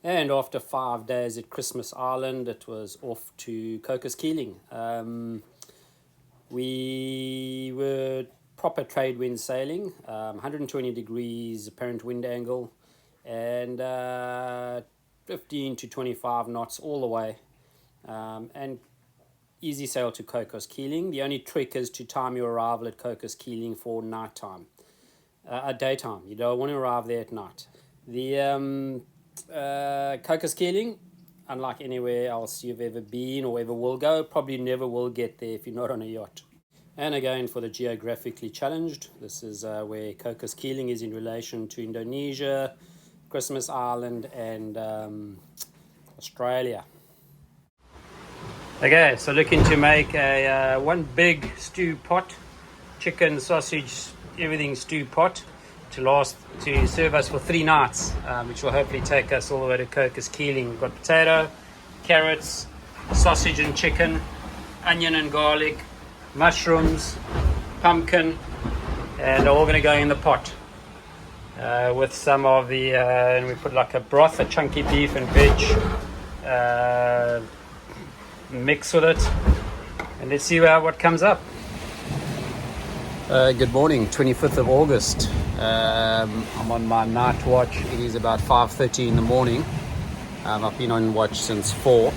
And after 5 days at Christmas Island, it was off to Cocos Keeling. We were proper trade wind sailing, 120 degrees apparent wind angle, and 15 to 25 knots all the way. And easy sail to Cocos Keeling. The only trick is to time your arrival at Cocos Keeling for night time, daytime. You don't want to arrive there at night. The Cocos Keeling, unlike anywhere else you've ever been or ever will go, probably never will get there if you're not on a yacht. And again, for the geographically challenged, this is where Cocos Keeling is in relation to Indonesia, Christmas Island, and Australia. Okay, so looking to make a one big stew pot, chicken, sausage, everything stew pot to serve us for 3 nights, which will hopefully take us all the way to Cocos Keeling. We've got potato, carrots, sausage and chicken, onion and garlic, mushrooms, pumpkin, and all going to go in the pot with some of the and we put like a broth, a chunky beef and veg mix with it, and let's see what comes up. Good morning, 25th of August. I'm on my night watch. It is about 5:30 in the morning. I've been on watch since 4.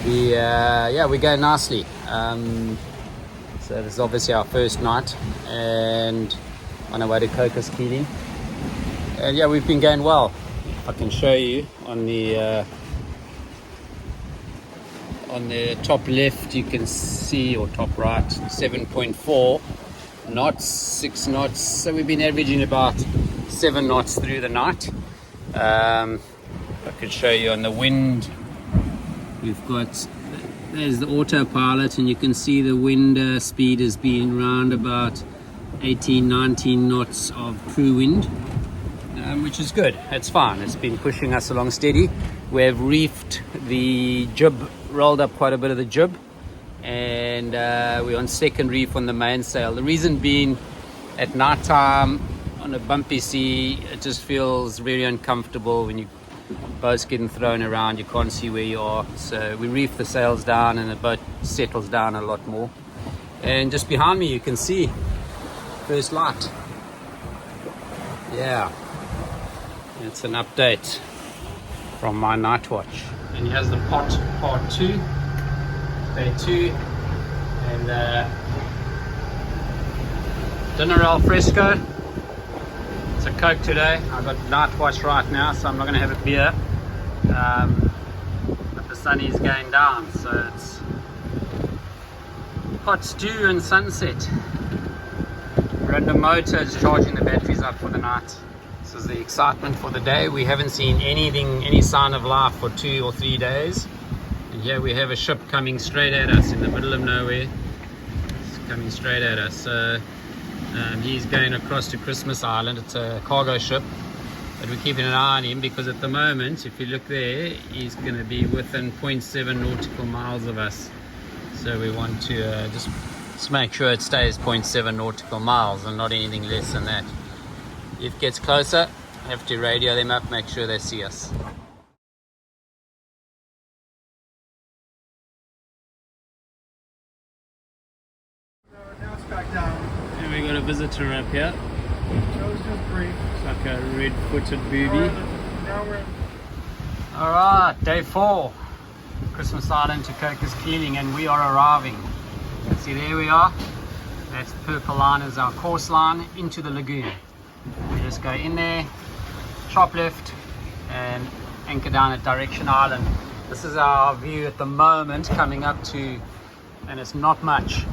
We're going nicely. So this is obviously our first night, and on our way to Cocos Keeling. And yeah, we've been going well. I can show you on the top left, you can see, or top right, 7.4 knots, 6 knots. So we've been averaging about 7 knots through the night. I could show you on the wind. We've got, there's the autopilot, and you can see the wind speed has been around about 18, 19 knots of true wind, which is good. It's fine. It's been pushing us along steady. We've reefed the jib, rolled up quite a bit of the jib, and we're on second reef on the mainsail. The reason being, at night time on a bumpy sea, it just feels very uncomfortable when you boat's getting thrown around, you can't see where you are. So we reef the sails down and the boat settles down a lot more. And just behind me you can see first light. Yeah, it's an update from my night watch. And here's the pot, part 2, day 2, and dinner al fresco. It's a Coke today. I've got night watch right now, so I'm not going to have a beer. But the sun is going down, so it's hot stew and sunset. We're under motor, just charging the batteries up for the night. This is the excitement for the day. We haven't seen any sign of life for 2 or 3 days. And here we have a ship coming straight at us in the middle of nowhere. It's coming straight at us. So he's going across to Christmas Island. It's a cargo ship, but we're keeping an eye on him because at the moment, if you look there, he's going to be within 0.7 nautical miles of us. So we want to just make sure it stays 0.7 nautical miles and not anything less than that. If it gets closer, I have to radio them up, make sure they see us. Now it's back down. And we got a visitor up here. So it's just brief. It's like a red-footed booby. Now we're in. Alright, day 4. Christmas Island to Cocos Keeling, and we are arriving. See, there we are. That's the purple line is our course line into the lagoon. We just go in there, chop left, and anchor down at Direction Island. This is our view at the moment coming up to, and it's not much.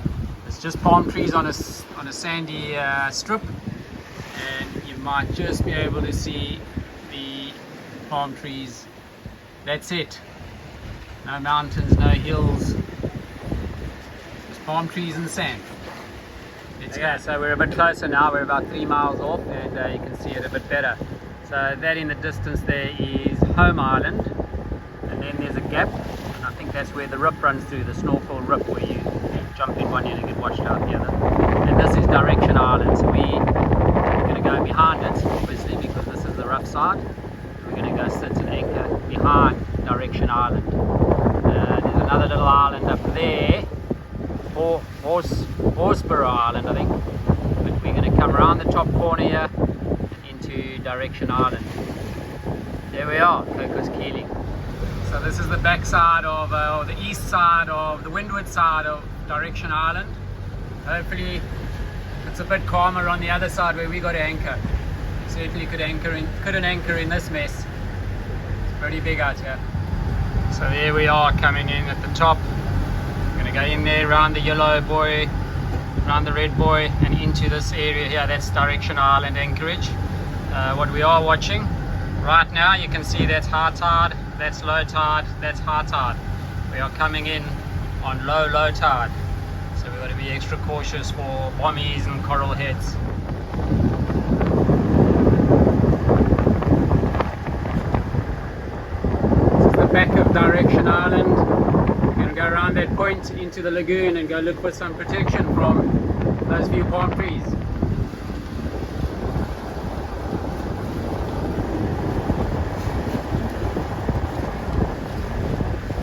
It's just palm trees on a sandy strip, and you might just be able to see the palm trees. That's it. No mountains, no hills, just palm trees and sand. Okay, so we're a bit closer now. We're about 3 miles off, and you can see it a bit better. So that in the distance there is Home Island, and then there's a gap, and I think that's where the rip runs through, the snorkel rip, where you jump in one end and get washed out the other. And this is Direction Island, so we're going to go behind it, obviously, because this is the rough side. We're going to go sit and anchor behind Direction Island. There's another little island up there, Horsburgh Island I think, but we're going to come around the top corner here into Direction Island. There we are, Cocos Keeling. So this is the back side of, or the east side of, the windward side of Direction Island. Hopefully it's a bit calmer on the other side where we got to anchor. Certainly couldn't anchor in this mess. It's pretty big out here. So there we are, coming in at the top. We're going to go in there, around the yellow buoy, around the red buoy, and into this area here. That's Direction Island anchorage. What we are watching right now, you can see that's high tide, that's low tide, that's high tide. We are coming in on low tide, so we've got to be extra cautious for bommies and coral heads. This is the back of Direction Island. We're going to go around that point into the lagoon and go look for some protection from those few palm trees.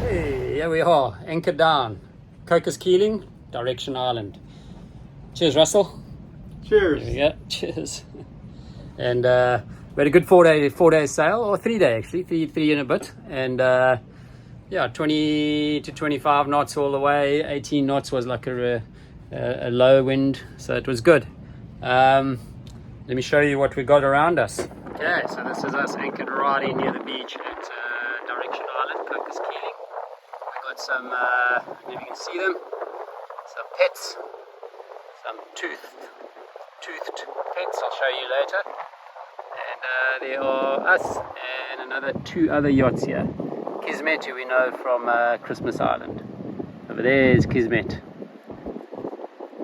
Here we are, anchored down, Cocos Keeling, Direction Island. Cheers, Russell. Cheers. There we go. Cheers. And we had a good 4 day sail, or 3 day actually, three and a bit. And yeah, 20 to 25 knots all the way. 18 knots was like a low wind, so it was good. Let me show you what we got around us. Okay, so this is us anchored right in near the beach at Direction Island, Cocos Keeling. Got some, maybe you can see them, some pets, some toothed pets, I'll show you later. And there are us and two other yachts here. Kismet, who we know from Christmas Island. Over there is Kismet.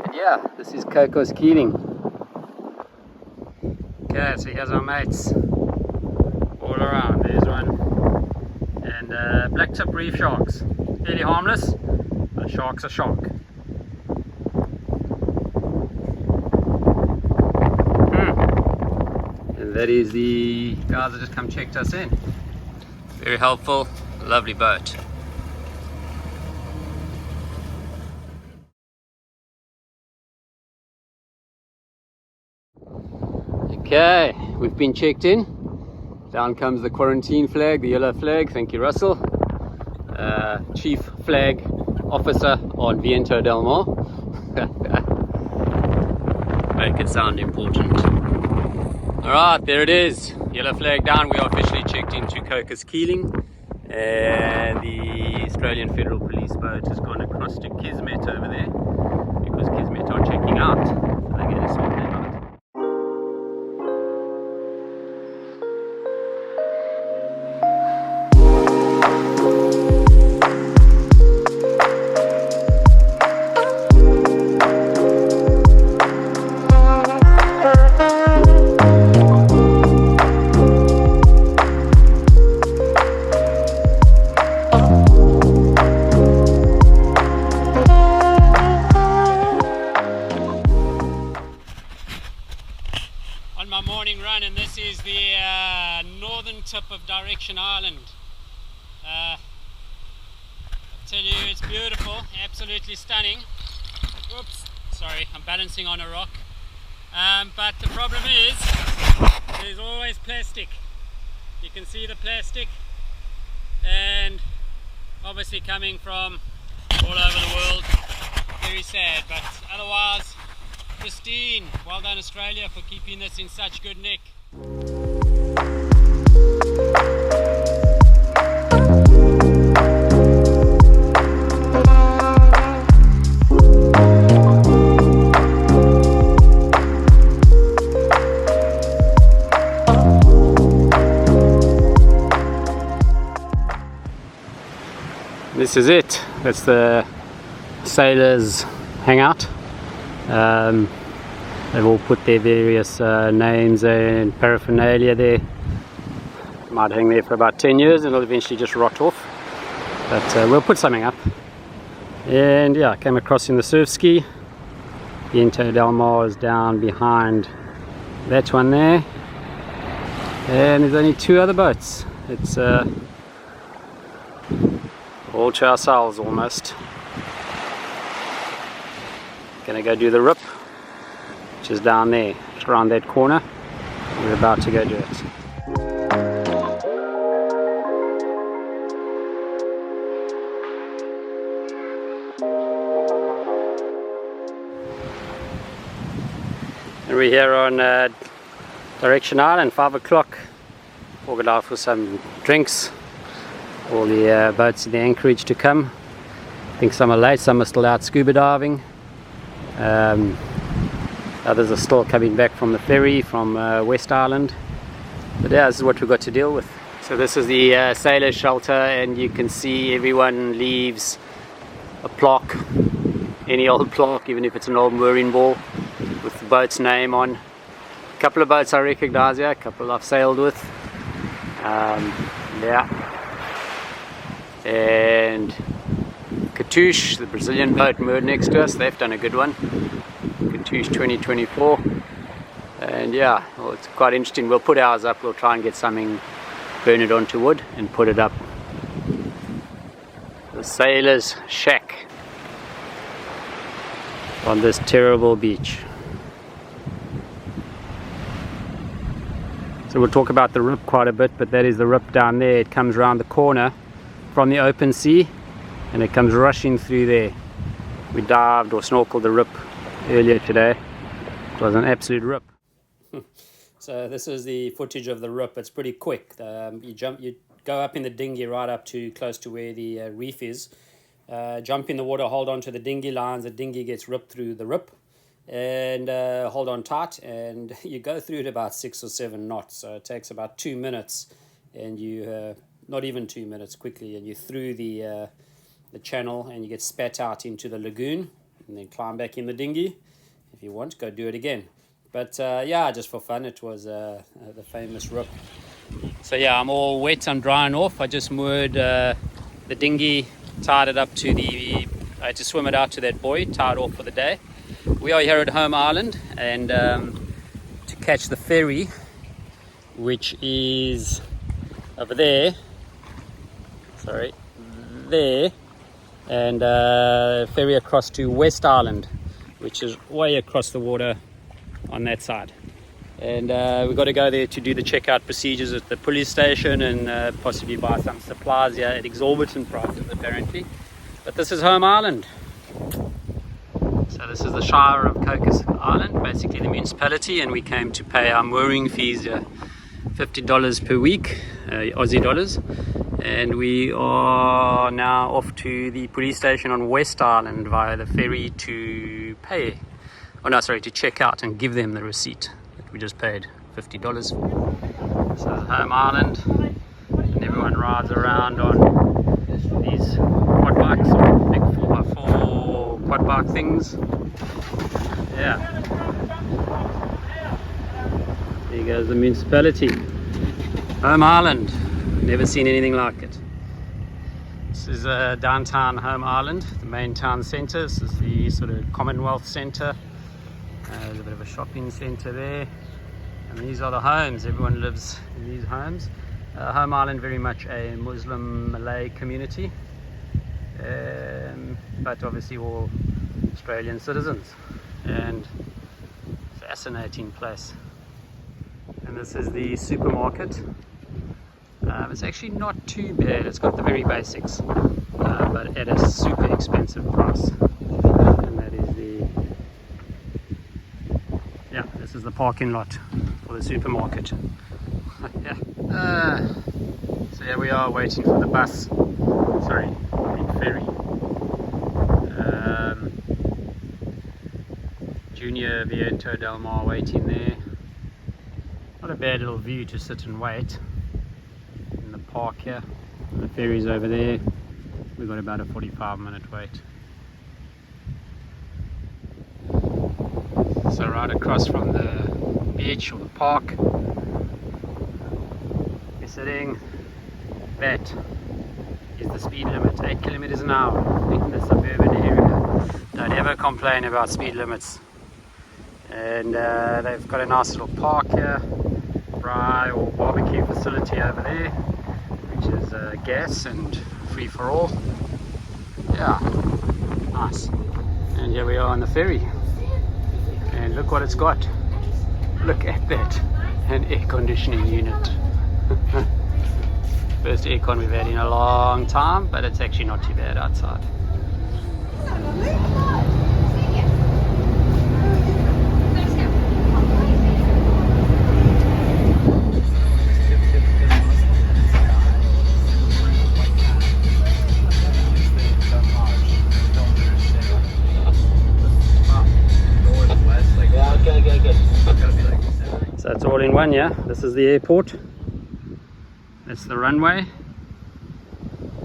And yeah, this is Cocos Keeling. Okay, so here's our mates all around. There's one. And black tip reef sharks. Fairly harmless, but a shark's a shark. And that is the guys that just come checked us in. Very helpful, lovely boat. Okay, we've been checked in. Down comes the quarantine flag, the yellow flag. Thank you, Russell. Chief Flag Officer on Viento del Mar. Make it sound important. Alright, there it is. Yellow flag down. We are officially checked into Cocos Keeling. And the Australian Federal Police boat has gone across to Kismet over there, because Kismet are checking out. So they're going to sort them out. And this is the northern tip of Direction Island. I tell you, it's beautiful, absolutely stunning. Oops, sorry, I'm balancing on a rock. But the problem is, there's always plastic. You can see the plastic, and obviously coming from all over the world. Very sad, but otherwise pristine. Well done, Australia, for keeping this in such good nick. This is it. That's the sailors' hangout. They've all put their various names and paraphernalia there. Might hang there for about 10 years and it'll eventually just rot off. But we'll put something up. And yeah, I came across in the surf ski. Viento del Mar is down behind that one there. And there's only two other boats. It's All to ourselves almost. Gonna go do the rip, which is down there, just around that corner. We're about to go do it. And we're here on Direction Island, 5 o'clock. We're out for some drinks. All the boats in the anchorage to come. I think some are late, some are still out scuba diving. Others are still coming back from the ferry from West Island. But yeah, this is what we've got to deal with. So this is the sailor shelter, and you can see everyone leaves a plaque, any old plaque, even if it's an old mooring ball with the boat's name on. A couple of boats I recognize here, a couple I've sailed with. Yeah. And Catouche, the Brazilian boat moored next to us, they've done a good one. Catouche 2024. And yeah, well, it's quite interesting. We'll put ours up, we'll try and get something, burn it onto wood and put it up. The sailor's shack on this terrible beach. So we'll talk about the rip quite a bit, but that is the rip down there. It comes around the corner from the open sea and it comes rushing through there. We dived or snorkeled the rip earlier today. It was an absolute rip. So this is the footage of the rip. It's pretty quick. You go up in the dinghy right up to close to where the reef is. Jump in the water, hold on to the dinghy lines. The dinghy gets ripped through the rip, and hold on tight, and you go through it about 6 or 7 knots. So it takes about 2 minutes, and you not even 2 minutes quickly, and you're through the channel, and you get spat out into the lagoon, and then climb back in the dinghy. If you want, go do it again. But yeah, just for fun, it was the famous rip. So yeah, I'm all wet, I'm drying off. I just moored the dinghy, tied it up to I had to swim it out to that buoy, tied off for the day. We are here at Home Island, and to catch the ferry, which is over there, there, and ferry across to West Island, which is way across the water on that side. And we've got to go there to do the checkout procedures at the police station and possibly buy some supplies here at exorbitant prices apparently. But this is Home Island. So this is the Shire of Cocos Island, basically the municipality, and we came to pay our mooring fees, $50 per week, Aussie dollars. And we are now off to the police station on West Island via the ferry to pay. Oh no, sorry, to check out and give them the receipt that we just paid $50 for. So Home Island, and everyone rides around on these quad bikes, or big 4x4 quad bike things. Yeah. There goes the municipality. Home Island. Never seen anything like it. This is downtown Home Island, the main town centre. This is the sort of Commonwealth Centre. There's a bit of a shopping centre there, and these are the homes. Everyone lives in these homes. Home Island, very much a Muslim Malay community, but obviously all Australian citizens, and fascinating place. And this is the supermarket. It's actually not too bad. It's got the very basics, but at a super expensive price. And that is this is the parking lot for the supermarket. Yeah. So here we are waiting for the bus. Sorry, the ferry. Junior Viento Del Mar waiting there. Not a bad little view to sit and wait in the park here. The ferry's over there. We've got about a 45-minute wait. So right across from the beach or the park, we're sitting. That is the speed limit, 8 kilometers an hour in the suburban area. Don't ever complain about speed limits. And they've got a nice little park here, fry or barbecue facility over there, which is There's gas and free for all. Yeah, nice. And here we are on the ferry. And look what it's got. Look at that. An air conditioning unit. First aircon we've had in a long time, but it's actually not too bad outside. So it's all in one, yeah? This is the airport. That's the runway.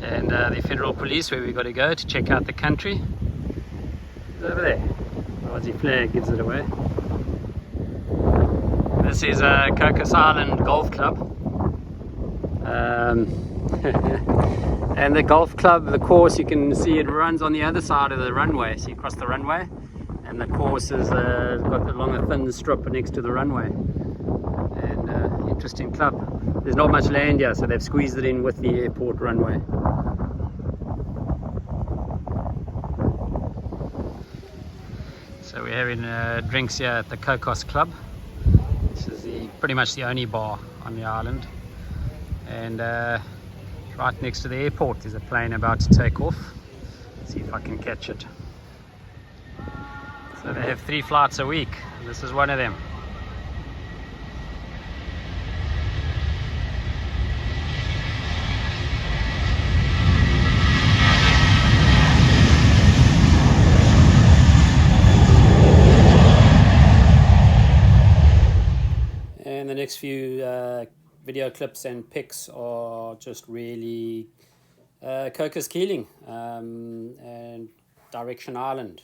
And the federal police, where we've got to go to check out the country, is over there. The Aussie flag gives it away. This is Cocos Island Golf Club. And the golf club, the course, you can see it runs on the other side of the runway. So you cross the runway, and the course is got along a thin strip next to the runway. And interesting club. There's not much land here, so they've squeezed it in with the airport runway. So we're having drinks here at the Cocos Club. This is pretty much the only bar on the island. And right next to the airport there's a plane about to take off. Let's see if I can catch it. So they have 3 flights a week. This is one of them. And the next few video clips and pics are just really Cocos Keeling and Direction Island.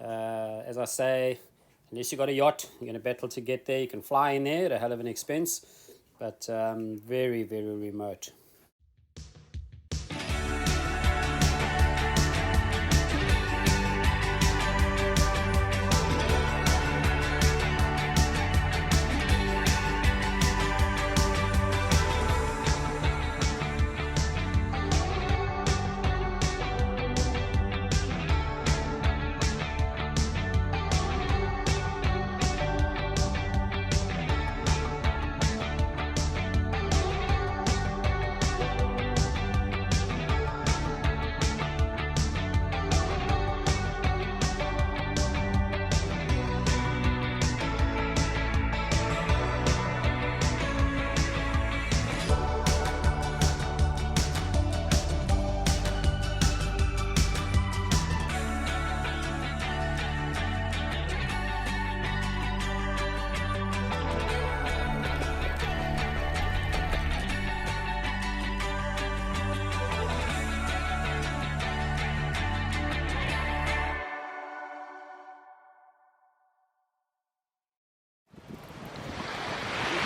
As I say, unless you've got a yacht, you're going to battle to get there. You can fly in there at a hell of an expense, but very, very remote.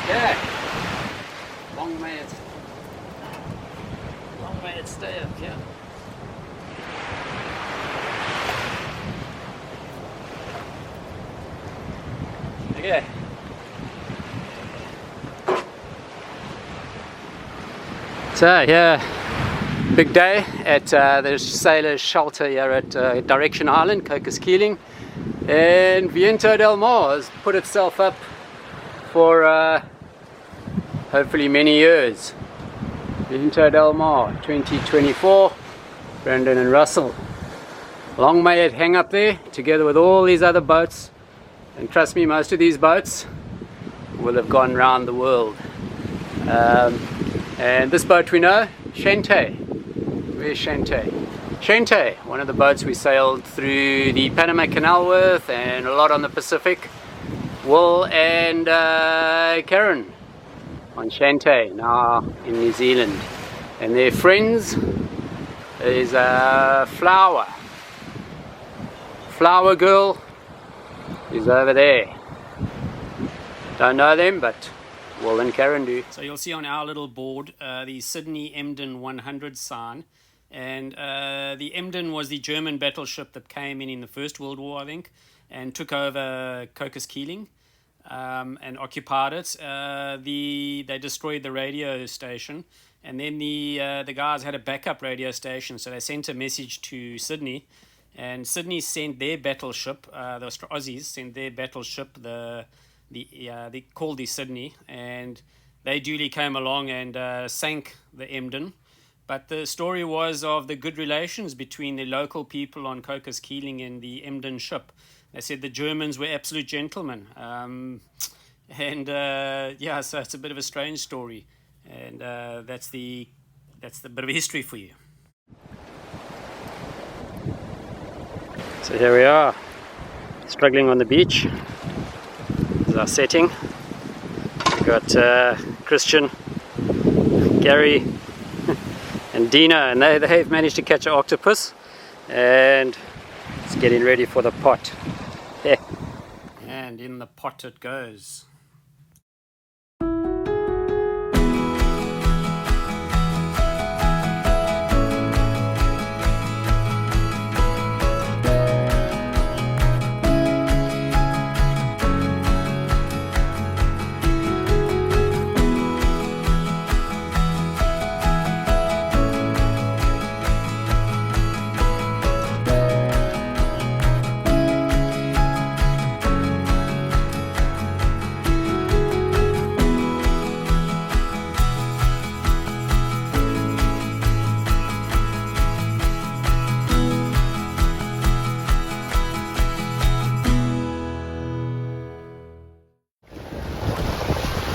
Yeah, long may it stay up here. Okay. So yeah, big day at the sailors' shelter here at Direction Island, Cocos Keeling, and Viento del Mar has put itself up for hopefully many years. Viento del Mar 2024, Brandon and Russell. Long may it hang up there together with all these other boats, and trust me, most of these boats will have gone round the world. And this boat we know, Shante. Where's Shante? Shante, one of the boats we sailed through the Panama Canal with, and a lot on the Pacific. Will and Karen on Shante, now in New Zealand. And their friends is Flower. Flower Girl is over there. Don't know them, but Will and Karen do. So you'll see on our little board the Sydney Emden 100 sign. And the Emden was the German battleship that came in the First World War, I think, and took over Cocos Keeling and occupied it. They destroyed the radio station, And then the guys had a backup radio station, so they sent a message to Sydney, and Sydney sent their battleship. The Aussies sent their battleship, they called the Sydney, and they duly came along and sank the Emden. But the story was of the good relations between the local people on Cocos Keeling and the Emden ship. They said the Germans were absolute gentlemen. Yeah, so it's a bit of a strange story. And that's the bit of history for you. So here we are, struggling on the beach. This is our setting. We've got Christian, Gary, and Dina, and they've managed to catch an octopus, and it's getting ready for the pot. Yeah. And in the pot it goes.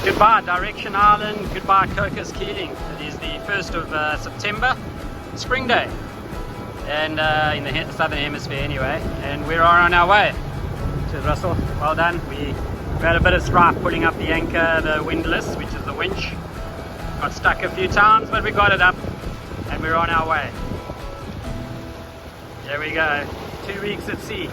Goodbye Direction Island, goodbye Cocos Keeling. It is the 1st of September, spring day, and in the southern hemisphere anyway, and we are on our way. Cheers Russell, well done. We've had a bit of strife pulling up the anchor, the windlass, which is the winch. Got stuck a few times, but we got it up and we're on our way. There we go, 2 weeks at sea.